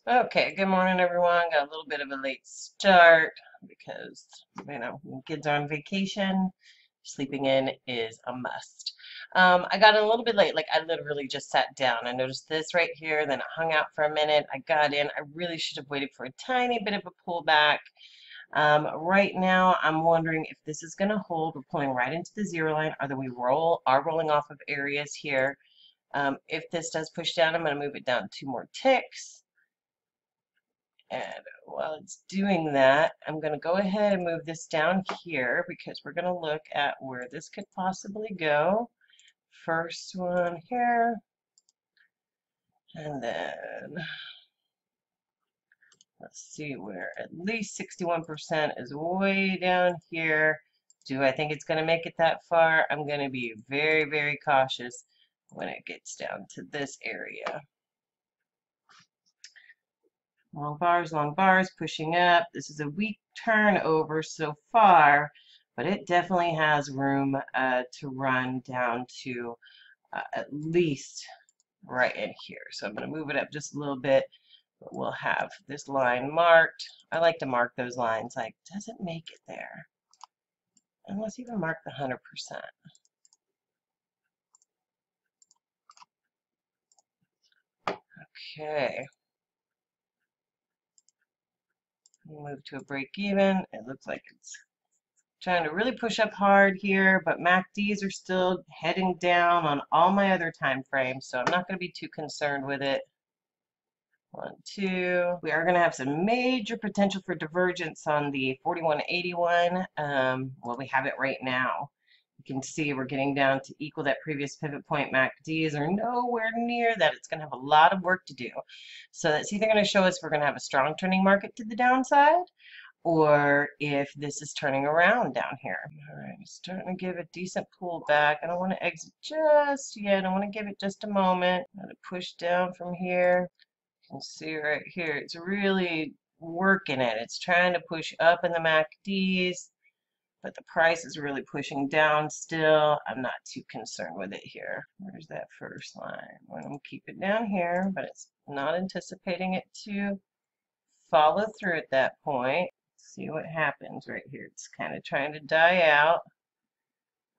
Okay, good morning, everyone. Got a little bit of a late start because, when kids are on vacation, sleeping in is a must. I got in a little bit late, like I literally just sat down. I noticed this right here, then I hung out for a minute. I got in. I really should have waited for a tiny bit of a pullback. Right now, I'm wondering if this is going to hold. We're pulling right into the zero line, or that we are rolling off of areas here. If this does push down, I'm going to move it down 2 more ticks. And while it's doing that, I'm going to go ahead and move this down here because we're going to look at where this could possibly go. First one here, and then let's see where at least 61% is way down here. Do I think it's going to make it that far? I'm going to be very, very cautious when it gets down to this area. Long bars, pushing up. This is a weak turnover so far, but it definitely has room to run down to at least right in here. So I'm going to move it up just a little bit, but we'll have this line marked. I like to mark those lines, like, does it make it there? And let's even mark the 100%. Okay. Move to a break even. It looks like it's trying to really push up hard here, but MACDs are still heading down on all my other time frames, so I'm not going to be too concerned with it. 1, 2. We are going to have some major potential for divergence on the 4181. Well, we have it right now. You can see we're getting down to equal that previous pivot point. MACDs are nowhere near that. It's going to have a lot of work to do. So that's either going to show us we're going to have a strong turning market to the downside, or if this is turning around down here. All right, I'm starting to give a decent pullback. I don't want to exit just yet. I want to give it just a moment. I'm going to push down from here. You can see right here, it's really working it. It's trying to push up in the MACDs, but the price is really pushing down still. I'm not too concerned with it here. Where's that first line? I'm going to keep it down here, but it's not anticipating it to follow through at that point. See what happens right here. It's kind of trying to die out.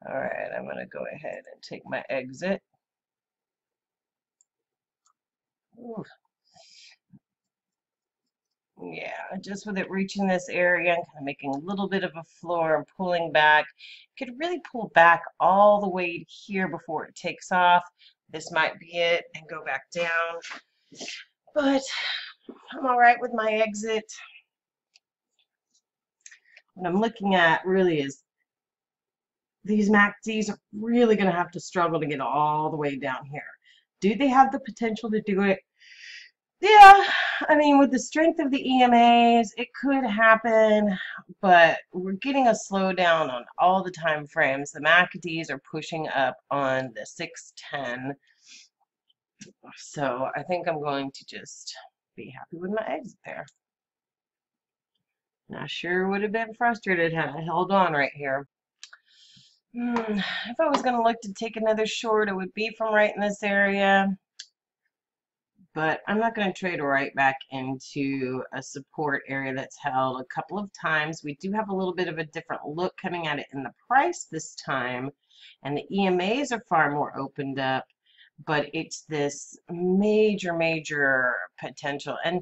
All right, I'm going to go ahead and take my exit. Ooh. Yeah, just with it reaching this area and kind of making a little bit of a floor and pulling back. It could really pull back all the way to here before it takes off. This might be it and go back down. But I'm all right with my exit. What I'm looking at really is these MACDs are really going to have to struggle to get all the way down here. Do they have the potential to do it? Yeah, I mean, with the strength of the EMAs, it could happen, but we're getting a slowdown on all the time frames. The MACDs are pushing up on the 610. So I think I'm going to just be happy with my exit there. I sure would have been frustrated had I held on right here. If I was going to look to take another short, it would be from right in this area. But I'm not going to trade right back into a support area that's held a couple of times. We do have a little bit of a different look coming at it in the price this time, and the EMAs are far more opened up, but it's this major potential. And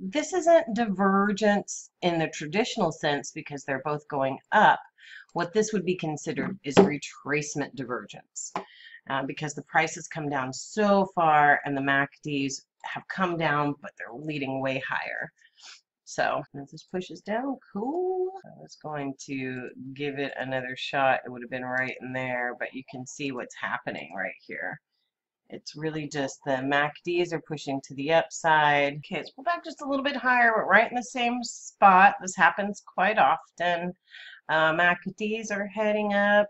this isn't divergence in the traditional sense because they're both going up. What this would be considered is retracement divergence. Because the prices come down so far and the MACDs have come down, but they're leading way higher. So if this pushes down, cool. I was going to give it another shot. It would have been right in there, but you can see what's happening right here. It's really just the MACDs are pushing to the upside. Okay, let's pull back just a little bit higher, but right in the same spot. This happens quite often. MACDs are heading up.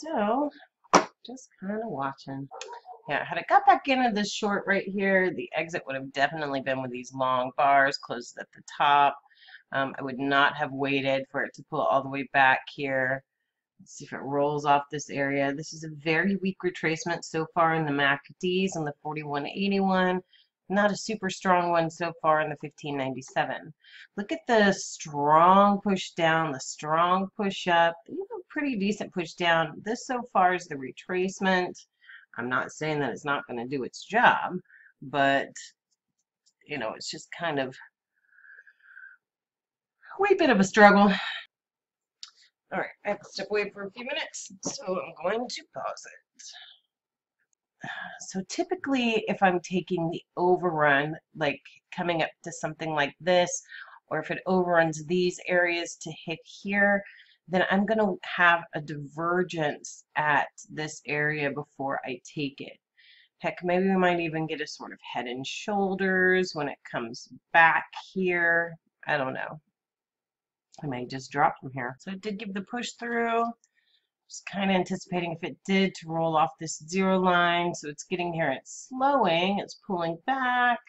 So, just kind of watching. Yeah, had I got back into this short right here, the exit would have definitely been with these long bars closed at the top. I would not have waited for it to pull all the way back here. Let's see if it rolls off this area. This is a very weak retracement so far in the MACDs on the 4181. Not a super strong one so far in the 1597. Look at the strong push down, the strong push up, even pretty decent push down. This so far is the retracement. I'm not saying that it's not going to do its job, but you know, it's just kind of a wee bit of a struggle. All right, I have to step away for a few minutes, so I'm going to pause it. So typically, if I'm taking the overrun, like coming up to something like this, or if it overruns these areas to hit here, then I'm going to have a divergence at this area before I take it. Heck, maybe we might even get a sort of head and shoulders when it comes back here. I don't know. I may just drop from here. So it did give the push through. Just kind of anticipating if it did to roll off this zero line. So it's getting here, it's slowing, it's pulling back.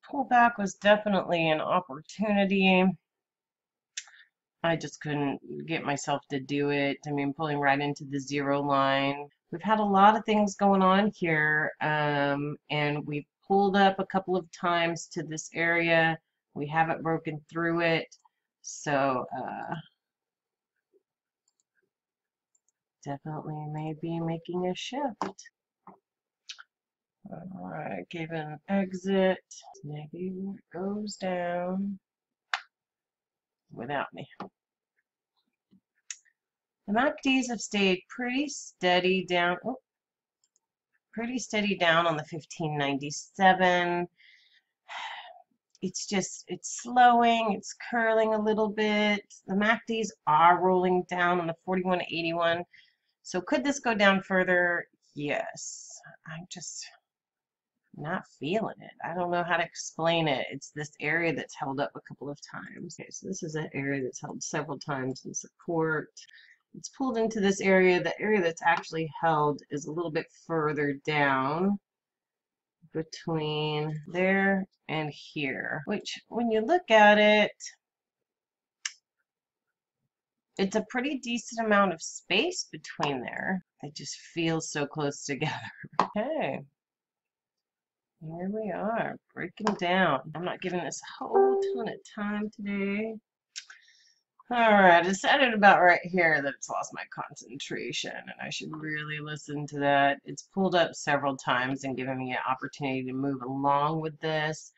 Pullback was definitely an opportunity. I just couldn't get myself to do it. I mean, pulling right into the zero line. We've had a lot of things going on here, and we've pulled up a couple of times to this area. We haven't broken through it. So, definitely may be making a shift. All right, gave an exit. Maybe it goes down without me. The MACDs have stayed pretty steady down. Oh, pretty steady down on the 1597. It's slowing, it's curling a little bit. The MACDs are rolling down on the 4181. So could this go down further? Yes. I'm just not feeling it. I don't know how to explain it. It's this area that's held up a couple of times. Okay, so this is an area that's held several times in support. It's pulled into this area. The area that's actually held is a little bit further down between there and here, which when you look at it, it's a pretty decent amount of space between there. It just feels so close together. Okay, here we are, breaking down. I'm not giving this a whole ton of time today. All right, I decided about right here that it's lost my concentration and I should really listen to that. It's pulled up several times and given me an opportunity to move along with this.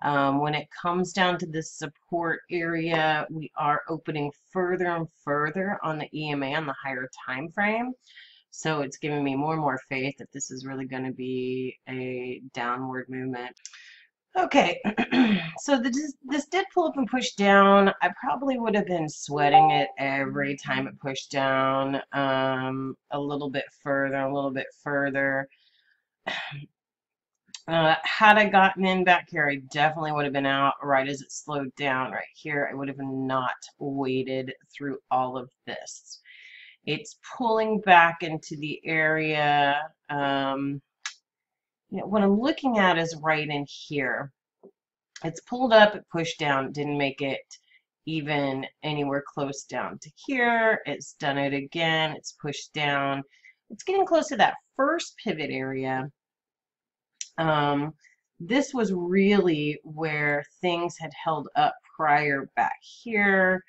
When it comes down to this support area, we are opening further and further on the EMA on the higher time frame. So it's giving me more and more faith that this is really going to be a downward movement. Okay, so this did pull up and push down. I probably would have been sweating it every time it pushed down, a little bit further, a little bit further. Had I gotten in back here, I definitely would have been out right as it slowed down right here. I would have not waded through all of this. It's pulling back into the area. You know, what I'm looking at is right in here. It's pulled up, it pushed down, didn't make it even anywhere close down to here. It's done it again, it's pushed down. It's getting close to that first pivot area. This was really where things had held up prior back here.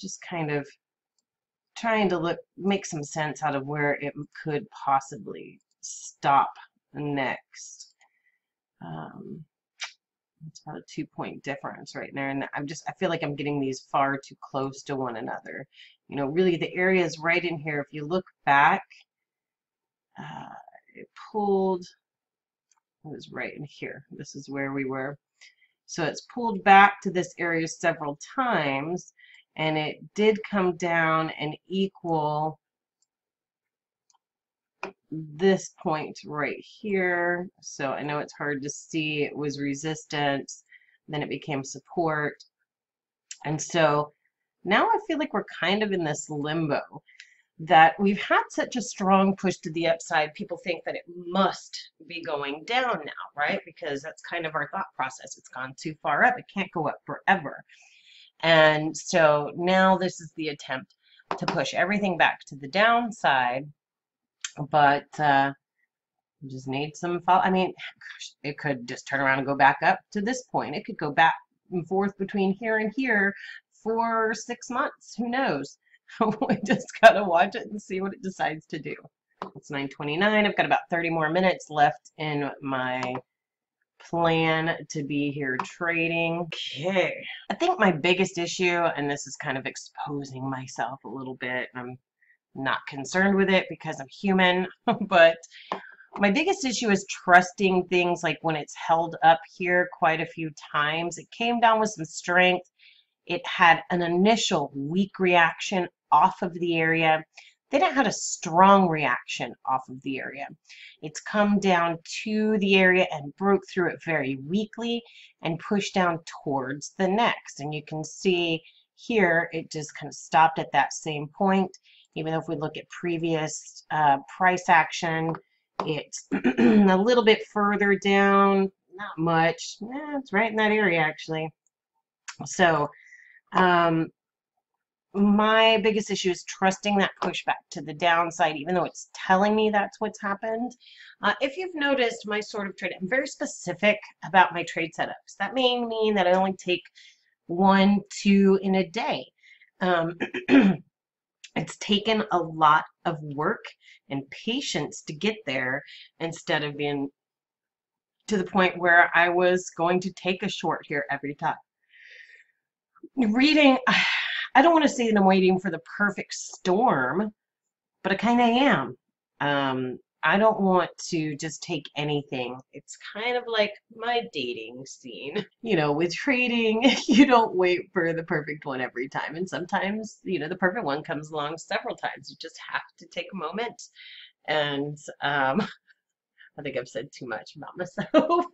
Just kind of trying to make some sense out of where it could possibly stop next. It's about a 2-point difference right there, and I feel like I'm getting these far too close to one another. You know, really the area is right in here. If you look back, it pulled. It was right in here. This is where we were. So it's pulled back to this area several times, and it did come down and equal this point right here. So I know it's hard to see. It was resistance, then it became support. And so now I feel like we're kind of in this limbo that we've had such a strong push to the upside. People think that it must be going down now, right? Because that's kind of our thought process. It's gone too far up. It can't go up forever. And so now this is the attempt to push everything back to the downside. But Just need some follow. I mean, gosh, it could just turn around and go back up to this point. It could go back and forth between here and here for 6 months. Who knows? We just gotta watch it and see what it decides to do. It's 9:29. I've got about 30 more minutes left in my plan to be here trading. Okay. I think my biggest issue, and this is kind of exposing myself a little bit, I'm not concerned with it because I'm human, but my biggest issue is trusting things like when it's held up here quite a few times. It came down with some strength. It had an initial weak reaction off of the area. Then it had a strong reaction off of the area. It's come down to the area and broke through it very weakly and pushed down towards the next. And you can see here it just kind of stopped at that same point. Even though if we look at previous price action, it's a little bit further down, not much. It's right in that area actually. So my biggest issue is trusting that pushback to the downside, even though it's telling me that's what's happened. If you've noticed my sort of trade, I'm very specific about my trade setups. That may mean that I only take 1, 2 in a day. It's taken a lot of work and patience to get there instead of being to the point where I was going to take a short here every time. Reading, I don't want to say that I'm waiting for the perfect storm, but I kind of am. I don't want to just take anything. It's kind of like my dating scene. You know, with trading, you don't wait for the perfect one every time. And sometimes, you know, the perfect one comes along several times. You just have to take a moment. And I think I've said too much about myself.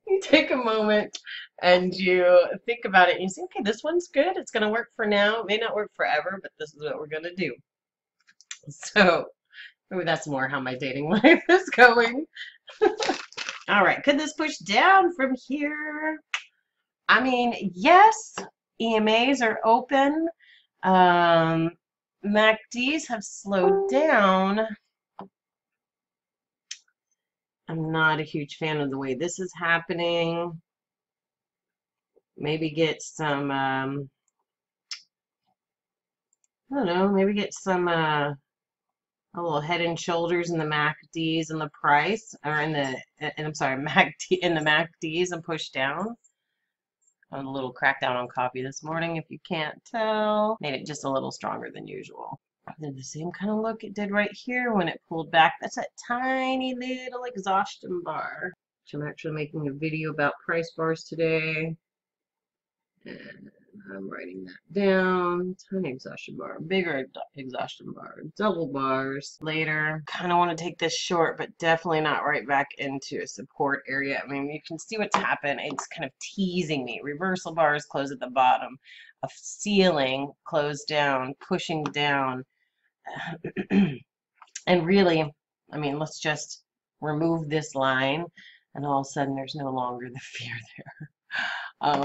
You take a moment and you think about it and you say, okay, this one's good. It's going to work for now. It may not work forever, but this is what we're going to do. So maybe that's more how my dating life is going. All right, could this push down from here? I mean, yes, EMAs are open. MACDs have slowed down. I'm not a huge fan of the way this is happening. Maybe get some, I don't know, maybe get some a little head and shoulders in the MACDs and the price, or in the, and I'm sorry, MACD in the MACDs and push down. A little crackdown on coffee this morning, if you can't tell. Made it just a little stronger than usual. Did the same kind of look it did right here when it pulled back. That's that tiny little exhaustion bar. So I'm actually making a video about price bars today. And I'm writing that down. Tiny exhaustion bar, bigger exhaustion bar, double bars later. Kind of want to take this short, but definitely not right back into a support area. I mean, you can see what's happened. It's kind of teasing me. Reversal bars close at the bottom. A ceiling closed down, pushing down. And really, I mean, let's just remove this line, and all of a sudden there's no longer the fear there.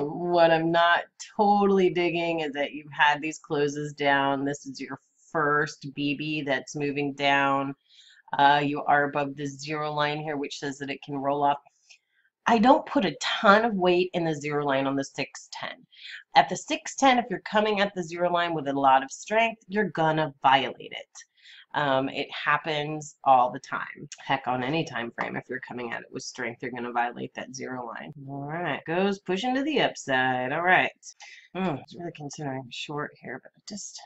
What I'm not totally digging is that you've had these closes down. This is your first BB that's moving down. You are above the zero line here, which says that it can roll off. I don't put a ton of weight in the zero line on the 610. At the 610, if you're coming at the zero line with a lot of strength, you're gonna violate it. It happens all the time. Heck, on any time frame, if you're coming at it with strength, you're going to violate that zero line. All right, goes pushing to the upside. All right. I was really considering short here, but just...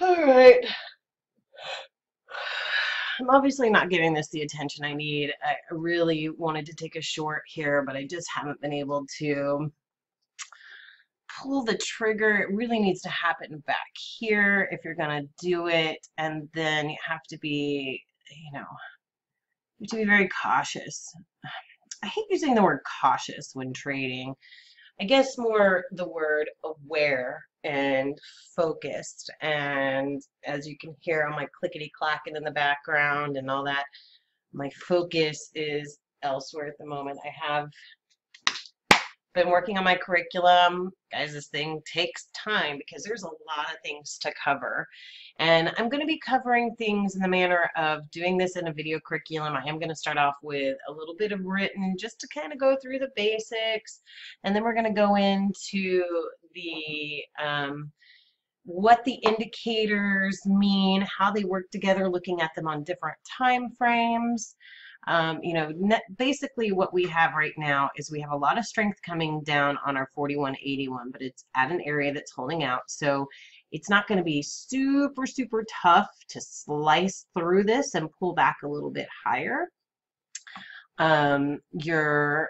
All right. I'm obviously not giving this the attention I need. I really wanted to take a short here, but I just haven't been able to pull the trigger. It really needs to happen back here if you're gonna do it, and then you have to be, you know, you have to be very cautious. I hate using the word cautious when trading. I guess more the word aware and focused, and as you can hear on my clickety clacking in the background and all that, my focus is elsewhere at the moment. I have been working on my curriculum. Guys, this thing takes time because there's a lot of things to cover. And I'm going to be covering things in the manner of doing this in a video curriculum. I am going to start off with a little bit of written just to kind of go through the basics. And then we're going to go into the what the indicators mean, how they work together, looking at them on different time frames. You know, basically what we have right now is we have a lot of strength coming down on our 4181, but it's at an area that's holding out. So it's not going to be super, super tough to slice through this and pull back a little bit higher. Your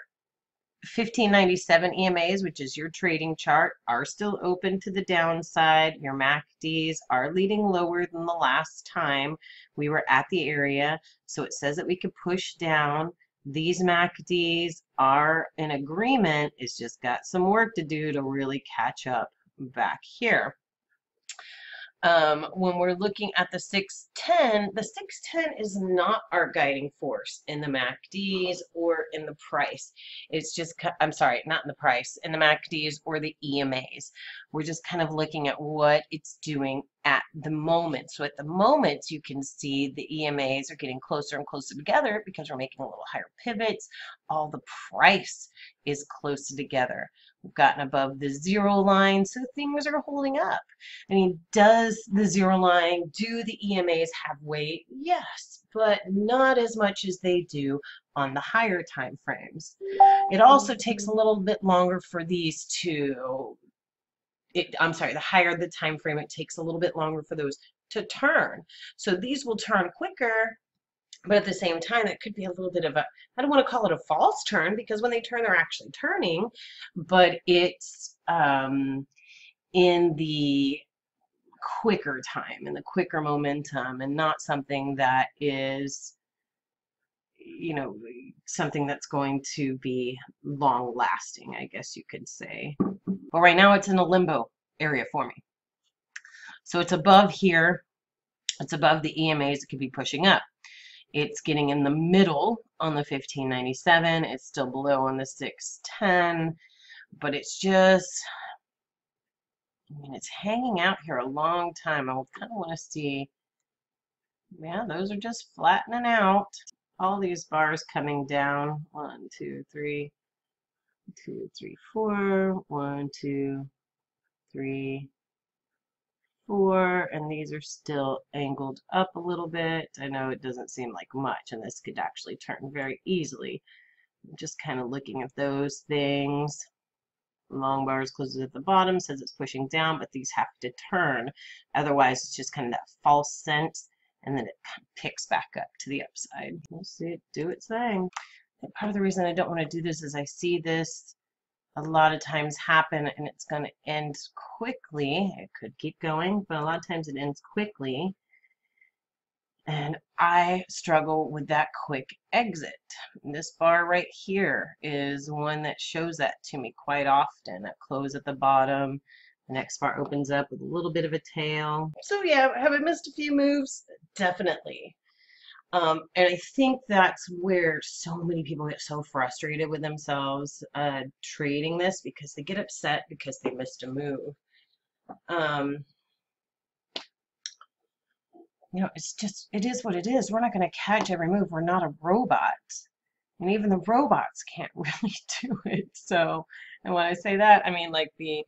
1597 EMAs, which is your trading chart, are still open to the downside. Your MACDs are leading lower than the last time we were at the area. So it says that we could push down. These MACDs are in agreement. It's just got some work to do to really catch up back here. When we're looking at the 610 is not our guiding force in the MACDs or in the price. It's just, I'm sorry, not in the price, in the MACDs or the EMAs. We're just kind of looking at what it's doing at the moment. So at the moment, you can see the EMAs are getting closer and closer together because we're making a little higher pivots. All the price is closer together. We've gotten above the zero line, so things are holding up. I mean, does the zero line, do the EMAs have weight? Yes, but not as much as they do on the higher time frames. It also takes a little bit longer for these to, I'm sorry, the higher the time frame, it takes a little bit longer for those to turn. So these will turn quicker, but at the same time, it could be a little bit of a, I don't want to call it a false turn because when they turn, they're actually turning, but it's in the quicker time, in the quicker momentum, and not something that is, you know, something that's going to be long lasting, I guess you could say. But right now it's in a limbo area for me. So it's above here. It's above the EMAs. It could be pushing up. It's getting in the middle on the 1597. It's still below on the 610, but it's just, I mean, it's hanging out here a long time. I kind of want to see, yeah, those are just flattening out. All these bars coming down. 1, 2, 3, 2, 3, 4, 1, 2, 3, 4, and these are still angled up a little bit. I know it doesn't seem like much, and this could actually turn very easily. I'm just kind of looking at those things. Long bars closes at the bottom, says it's pushing down, but these have to turn. Otherwise, it's just kind of that false sense, and then it picks back up to the upside. We'll see it do its thing. Part of the reason I don't want to do this is I see this a lot of times happen and it's going to end quickly. It could keep going, but a lot of times it ends quickly. And I struggle with that quick exit. This bar right here is one that shows that to me quite often. That close at the bottom. The next bar opens up with a little bit of a tail. So yeah, have I missed a few moves? Definitely. And I think that's where so many people get so frustrated with themselves trading this because they get upset because they missed a move. You know, it's just, it is what it is. We're not going to catch every move. We're not a robot. And even the robots can't really do it. So, and when I say that, I mean like the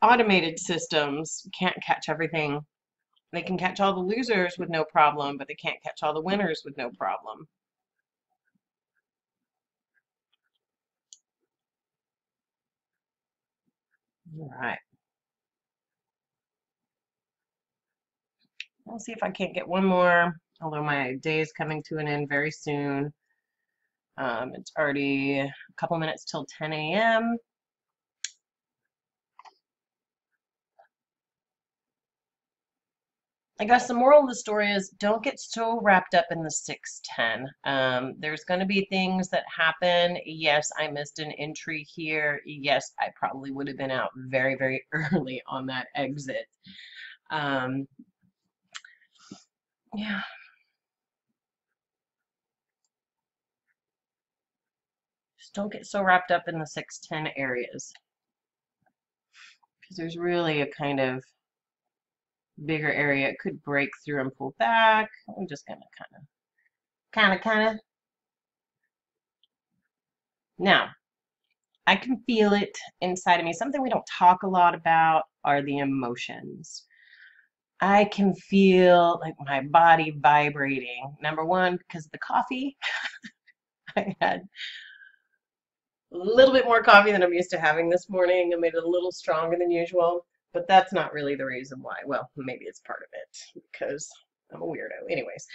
automated systems can't catch everything. They can catch all the losers with no problem, but they can't catch all the winners with no problem. All right. I'll see if I can't get one more, although my day is coming to an end very soon. It's already a couple minutes till 10 a.m. I guess the moral of the story is don't get so wrapped up in the 610. There's going to be things that happen. Yes, I missed an entry here. Yes, I probably would have been out very, very early on that exit. Yeah. Just don't get so wrapped up in the 610 areas, because there's really a kind of bigger area. It could break through and pull back. I'm just gonna kind of. Now, I can feel it inside of me. Something we don't talk a lot about are the emotions. I can feel like my body vibrating. Number one, because of the coffee. I had a little bit more coffee than I'm used to having this morning. I made it a little stronger than usual, but that's not really the reason why. Well, maybe it's part of it because I'm a weirdo. Anyways,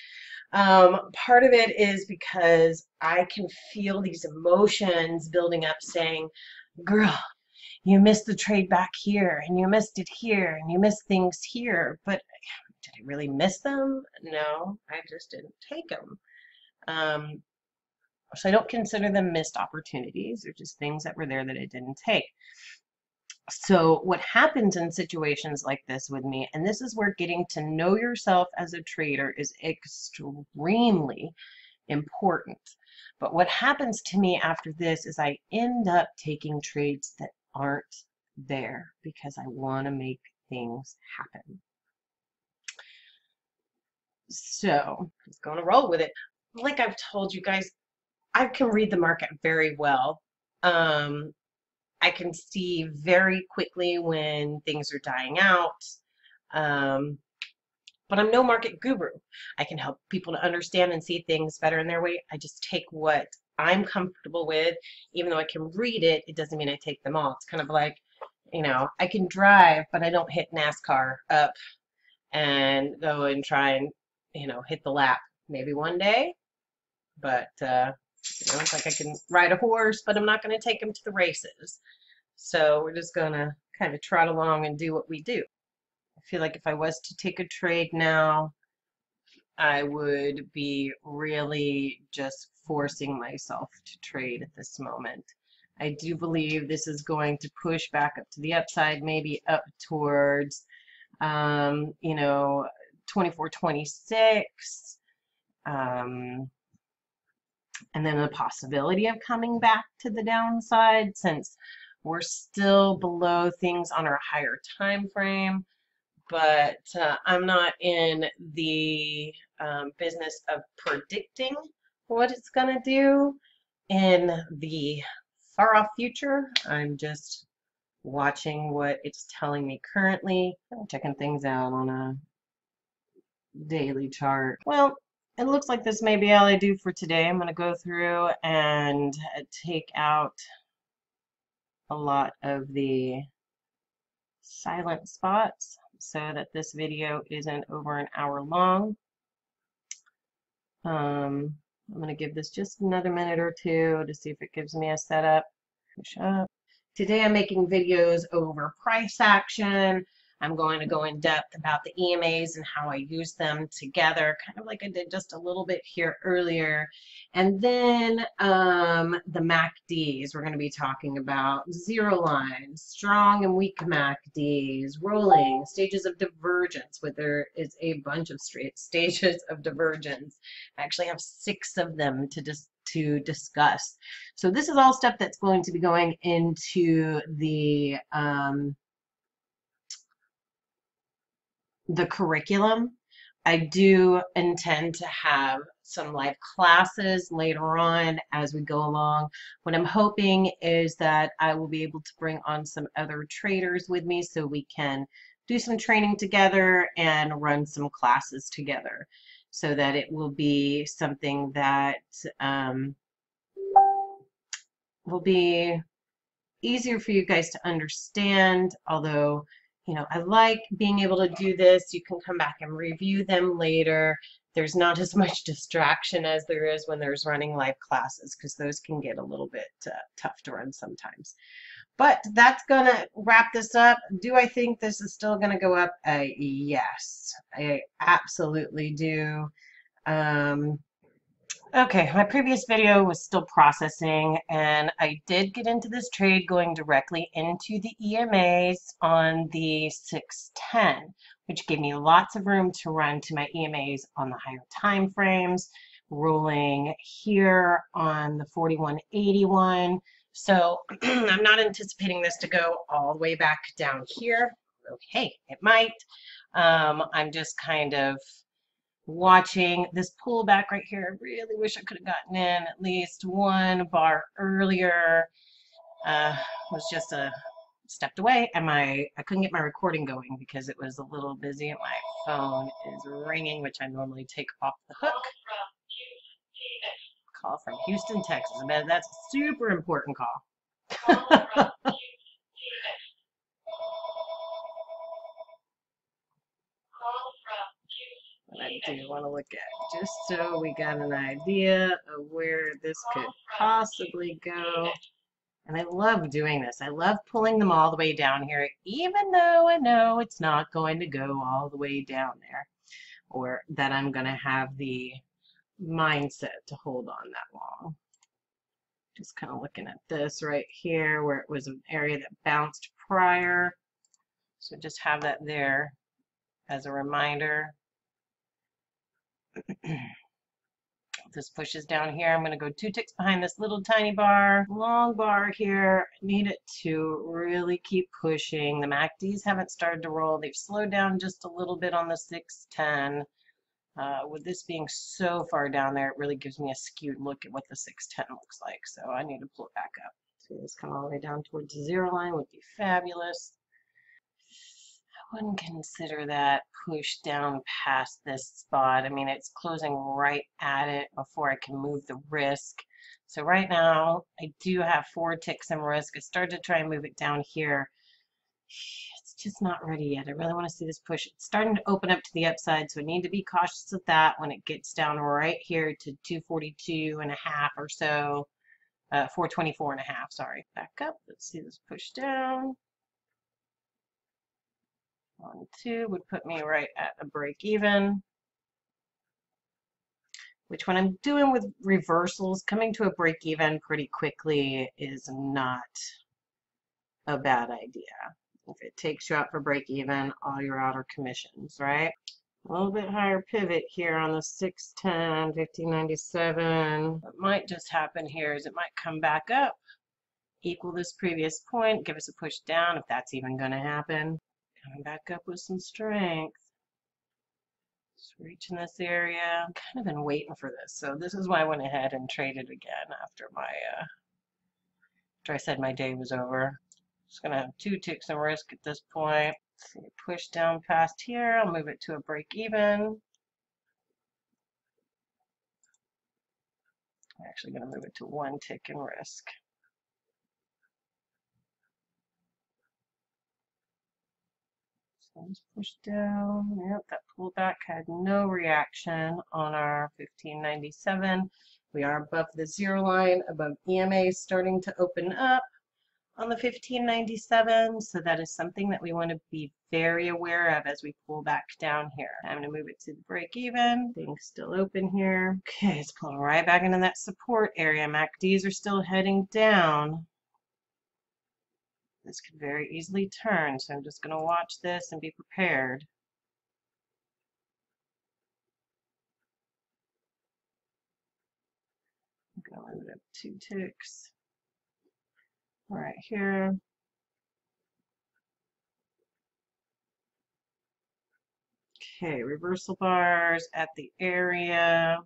part of it is because I can feel these emotions building up saying, girl, you missed the trade back here, and you missed it here, and you missed things here. But did I really miss them? No, I just didn't take them. So I don't consider them missed opportunities. They're just things that were there that I didn't take. So what happens in situations like this with me, and this is where getting to know yourself as a trader is extremely important. But what happens to me after this is I end up taking trades that aren't there because I want to make things happen. So I'm just going to roll with it. Like I've told you guys, I can read the market very well. I can see very quickly when things are dying out. But I'm no market guru. I can help people to understand and see things better in their way. I just take what I'm comfortable with. Even though I can read it, it doesn't mean I take them all. It's kind of like, you know, I can drive, but I don't hit NASCAR up and go and try and, you know, hit the lap. Maybe one day, but you know, it's like I can ride a horse, but I'm not going to take him to the races. So we're just going to kind of trot along and do what we do. I feel like if I was to take a trade now, I would be really just forcing myself to trade at this moment. I do believe this is going to push back up to the upside, maybe up towards, you know, 24.26. And then the possibility of coming back to the downside since we're still below things on our higher time frame. But I'm not in the business of predicting what it's going to do in the far off future. I'm just watching what it's telling me currently. I'm checking things out on a daily chart. Well, it looks like this may be all I do for today. I'm going to go through and take out a lot of the silent spots so that this video isn't over an hour long. I'm going to give this just another minute or two to see if it gives me a setup. Push up. Today I'm making videos over price action. I'm going to go in depth about the EMAs and how I use them together, kind of like I did just a little bit here earlier. And then the MACDs, we're going to be talking about zero lines, strong and weak MACDs, rolling, stages of divergence, where there is a bunch of stages of divergence. I actually have 6 of them to discuss. So this is all stuff that's going to be going into the curriculum. I do intend to have some live classes later on as we go along. What I'm hoping is that I will be able to bring on some other traders with me so we can do some training together and run some classes together so that it will be something that will be easier for you guys to understand, although you know, I like being able to do this. You can come back and review them later. There's not as much distraction as there is when there's running live classes because those can get a little bit tough to run sometimes. But that's going to wrap this up. Do I think this is still going to go up? Yes, I absolutely do. Okay, my previous video was still processing, and I did get into this trade going directly into the EMAs on the 610, which gave me lots of room to run to my EMAs on the higher time frames, rolling here on the 4181. So I'm not anticipating this to go all the way back down here. Okay, it might. I'm just kind of watching this pullback right here. I really wish I could have gotten in at least one bar earlier. Was just stepped away, and I couldn't get my recording going because it was a little busy. My phone is ringing, which I normally take off the hook. Call from Houston, Texas. I bet that's a super important call. What I do want to look at, just so we got an idea of where this could possibly go. And I love doing this. I love pulling them all the way down here, even though I know it's not going to go all the way down there, or that I'm going to have the mindset to hold on that long. Just kind of looking at this right here where it was an area that bounced prior. So just have that there as a reminder. This pushes down here. I'm going to go 2 ticks behind this little tiny bar. Long bar here. Need it to really keep pushing. The MACDs haven't started to roll. They've slowed down just a little bit on the 610. With this being so far down there, it really gives me a skewed look at what the 610 looks like. So I need to pull it back up. See this come all the way down towards the 0 line would be fabulous. I wouldn't consider that push down past this spot. I mean, it's closing right at it before I can move the risk. So right now, I do have 4 ticks in risk. I started to try and move it down here. It's just not ready yet. I really want to see this push. It's starting to open up to the upside, so I need to be cautious of that when it gets down right here to 242.5 or so. 424.5, sorry. Back up. Let's see this push down. 1, 2 would put me right at a break even, which when I'm doing with reversals, coming to a break even pretty quickly is not a bad idea. If it takes you out for break even, all you're out are commissions, right? A little bit higher pivot here on the 610, 1597. What might just happen here is it might come back up, equal this previous point, give us a push down if that's even going to happen. Coming back up with some strength. Just reaching this area. I've kind of been waiting for this. So this is why I went ahead and traded again after I said my day was over. Just gonna have 2 ticks in risk at this point. Let's see, push down past here. I'll move it to a break even. I'm actually gonna move it to 1 tick in risk. So let's push down. Yep, that pullback had no reaction on our 1597. We are above the 0 line, above EMA starting to open up on the 1597. So that is something that we want to be very aware of as we pull back down here. I'm going to move it to the break even. Things still open here. Okay, it's pulling right back into that support area. MACDs are still heading down. This could very easily turn, so I'm just going to watch this and be prepared. I'm going to move it up 2 ticks right here. Okay, reversal bars at the area.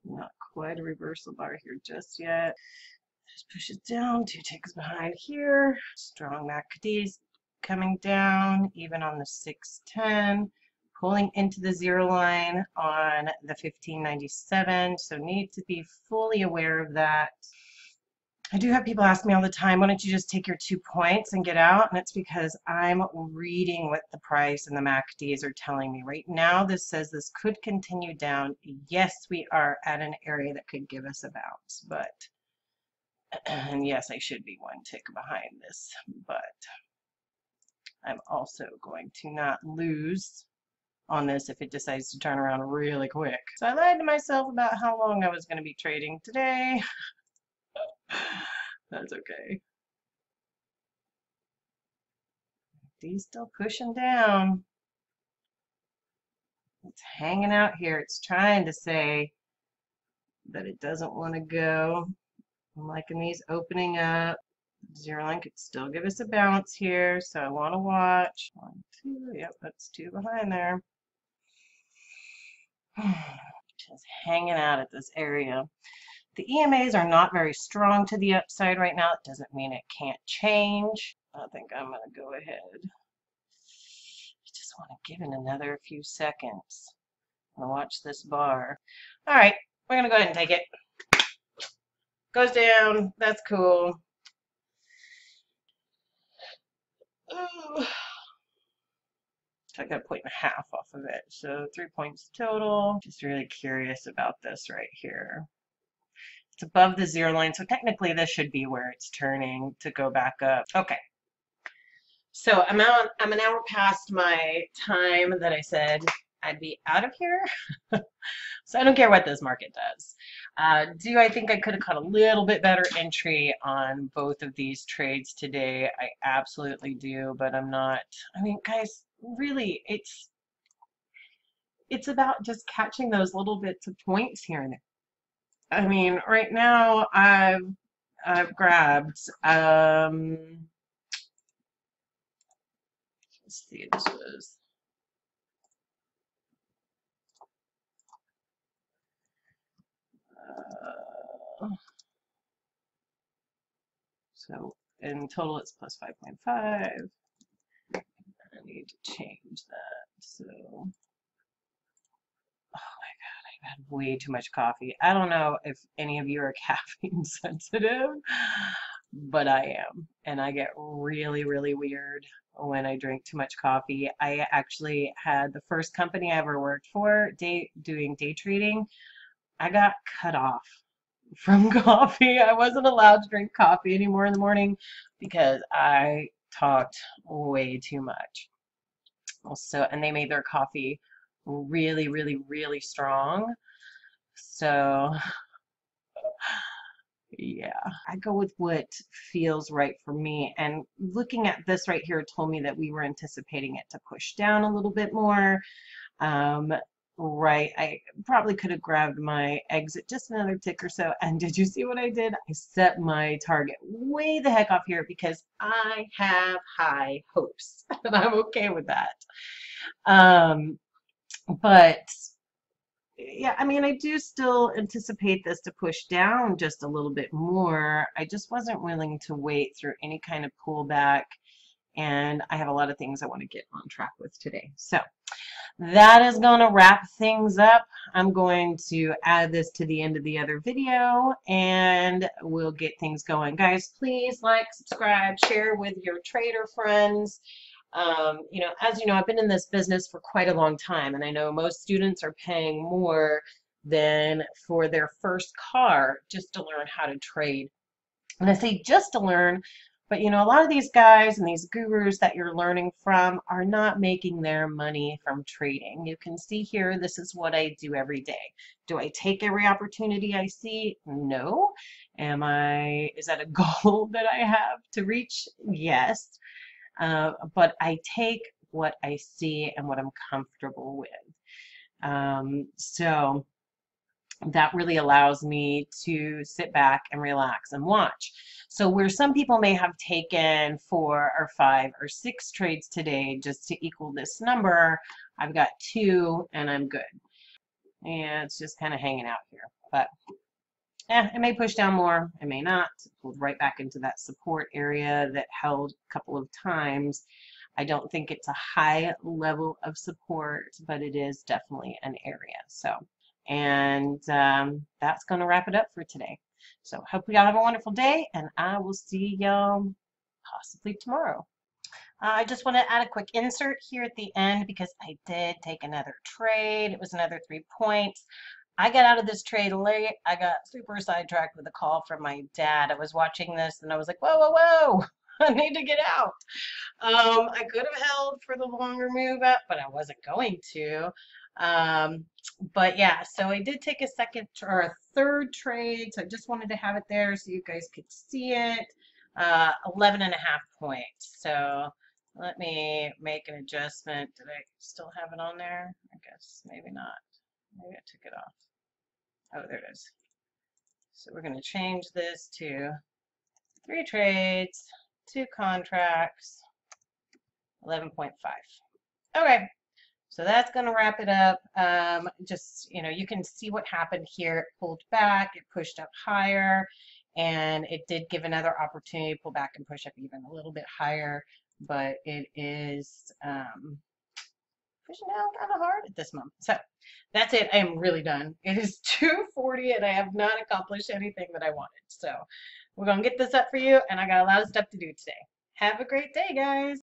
Not quite a reversal bar here just yet. Just push it down, 2 ticks behind here. Strong MACDs coming down, even on the 610. Pulling into the 0 line on the 1597. So need to be fully aware of that. I do have people ask me all the time, why don't you just take your 2 points and get out? And it's because I'm reading what the price and the MACDs are telling me. Right now, this says this could continue down. Yes, we are at an area that could give us a bounce, but, and yes, I should be 1 tick behind this, but I'm also going to not lose on this if it decides to turn around really quick. So I lied to myself about how long I was going to be trading today. That's okay. These still pushing down. It's hanging out here. It's trying to say that it doesn't want to go. I'm liking these opening up. Zero line could still give us a bounce here, so I want to watch. 1, 2, yep, that's 2 behind there. Just hanging out at this area. The EMAs are not very strong to the upside right now. It doesn't mean it can't change. I think I'm going to go ahead. I just want to give it another few seconds. I'm going to watch this bar. All right, we're going to go ahead and take it. Goes down. That's cool. Ooh. So I got 1.5 off of it. So 3 points total. Just really curious about this right here. It's above the zero line, so technically this should be where it's turning to go back up. Okay. So I'm an hour past my time that I said I'd be out of here. So I don't care what this market does. Do I think I could have caught a little bit better entry on both of these trades today? I absolutely do, but I'm not. I mean, guys, really, it's about just catching those little bits of points here and there. I mean, right now I've grabbed let's see, this was so in total it's plus 5.5. I need to change that. So, oh my God, I've had way too much coffee. I don't know if any of you are caffeine sensitive, but I am. And I get really, really weird when I drink too much coffee. I actually had the first company I ever worked for doing day trading. I got cut off from coffee. I wasn't allowed to drink coffee anymore in the morning because I talked way too much. So, and they made their coffee really, really, really strong. So, yeah, I go with what feels right for me. And looking at this right here told me that we were anticipating it to push down a little bit more. Right, I probably could have grabbed my exit just another tick or so. And did you see what I did? I set my target way the heck off here because I have high hopes and I'm okay with that. But yeah, I mean, I do still anticipate this to push down just a little bit more. I just wasn't willing to wait through any kind of pullback. And I have a lot of things I want to get on track with today. So that is going to wrap things up. I'm going to add this to the end of the other video and we'll get things going. Guys, please like, subscribe, share with your trader friends. You know, as you know, I've been in this business for quite a long time, and I know most students are paying more than for their first car just to learn how to trade. And I say just to learn, but you know, a lot of these guys and these gurus that you're learning from are not making their money from trading. You can see here, this is what I do every day. Do I take every opportunity I see? No. Is that a goal that I have to reach? Yes. But I take what I see and what I'm comfortable with. So that really allows me to sit back and relax and watch. So where some people may have taken 4 or 5 or 6 trades today just to equal this number, I've got 2 and I'm good. And it's just kind of hanging out here. But it may push down more, it may not. Pulled right back into that support area that held a couple of times. I don't think it's a high level of support, but it is definitely an area. So, and that's going to wrap it up for today. So hope y'all have a wonderful day, and I will see y'all possibly tomorrow. I just want to add a quick insert here at the end because I did take another trade. It was another 3 points. I got out of this trade late. I got super sidetracked with a call from my dad. I was watching this and I was like, whoa, whoa, whoa, I need to get out. I could have held for the longer move up, but I wasn't going to. But yeah, so I did take a second or a third trade. So I just wanted to have it there so you guys could see it. 11.5 points. So Let me make an adjustment. Did I still have it on there? I guess maybe not. Maybe I took it off. Oh, there it is. So we're going to change this to 3 trades, 2 contracts, 11.5. Okay, so that's going to wrap it up. Just, you can see what happened here. It pulled back, it pushed up higher, and it did give another opportunity to pull back and push up even a little bit higher, but it is pushing down kind of hard at this moment. So that's it. I am really done. It is 2:40 and I have not accomplished anything that I wanted. So we're going to get this up for you, and I got a lot of stuff to do today. Have a great day, guys.